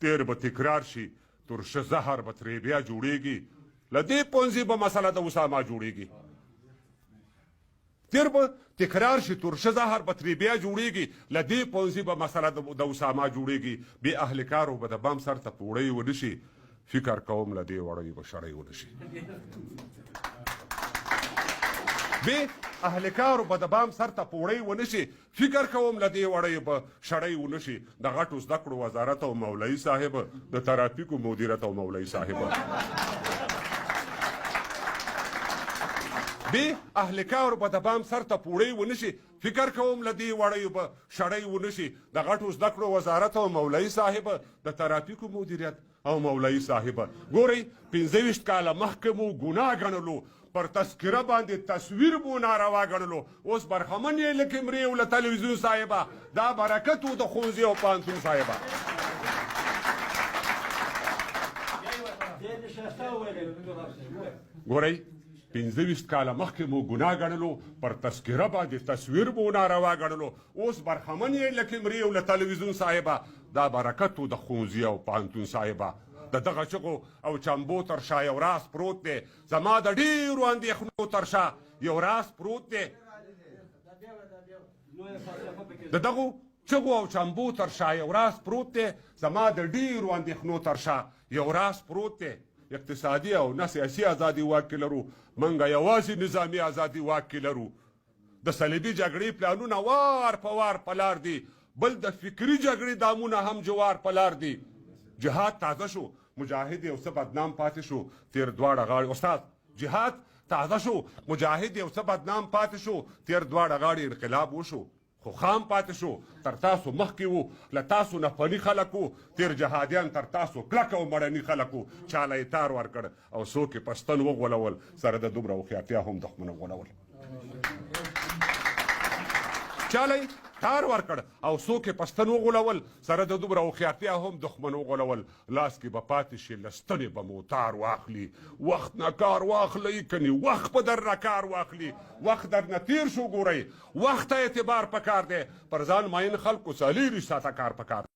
تیر به تکرار شي ترشه زهر به ترې بیا جوړېږي له دې پونځي به مسله د اسامه جوړېږي تیر به تکرار شي ترشه زهر به ترې بیا جوړېږي له دې پونځي به مسله د اسامه جوړېږي بې اهلکارو به د بم سر ته پوړی ونه شي فکر کوم له دې وړیو به شړی ونه شي بې اهلکارو به د بام سر ته پوړی ونه شي فکر کوم له دې وړیو به شړی ونه شي د غټو زده کړو وزارت او مولوي صاحب د ترافیکو مدیریت او مولوي صاحب بې اهلکارو به د بام سر ته پوړی ونه شي فکر کوم له دې وړیو به شړی ونه شي د غټو زده کړو وزارت او مولوي صاحب د ترافیکو مدیریت او مولوي صاحب ګورئ 25 کاله مخکې مو ګناه ګڼلو پر تذکره باندې تصویر مو ناروا ګڼلو اوس برخمن یې له کیمرې او له تلویزیون صاحبه دا برکت و د ښوونځي او پوهنتون صاحبه ګورئ 25 کاله مخکې مو ګناه ګڼلو پر تذکره باندې تصویر مو ناروا ګڼلو اوس برخمن یې له کیمرې او له تلویزیون صاحبه دا برکت و د ښوونځي او پوهنتون صاحبه د دغه چغو او چمبو تر شا یو راز پروت دی زما د ډېرو اندېښنو تر شا یو راز پروت دی د دغو چغو او چمبو تر شا یو راز پروت دی زما د ډېرو اندېښنو تر شا یو راز پروت دی اقتصادي او نه سیاسي ازادي واک کې لرو منګه یوازې نظامي ازادي واک کې لرو د صلیبي جګړې پلانونه وار په وار په لار دي بل د فکري جګړې دامونه هم جوار په لار دي جهاد تازه شو مجاهد یو څه بدنام پاتې شو تیر دواړه غاړې استاد جهاد تازه شو مجاهد یو څه بدنام پاتې شو تیر دواړه غاړې انقلاب وشو خو خام پاتې شو تر تاسو مخکې وو له تاسو نه فني خلک وو تیر جهادیان تر تاسو کلک او مړني خلک وو چاله یې تار ورکړ او څوک یې پستن وغولول سره د دومره هوښیارتیا هم دښمنه غولول چاله یې تار ورکړ او څوک یې پستن وغولول سره د دومره هوښیارتیا هم دښمن وغولول لاس کې به پاتې شي له ستنې به مو تار واخلي وخت نه کار واخلئ کنې وخت به در نه کار واخلي وخت در نه تیر شو ګورئ وخت ته اعتبار پکار دی پر ځان ماین خلکو څلېرویشت ساعته کار پکار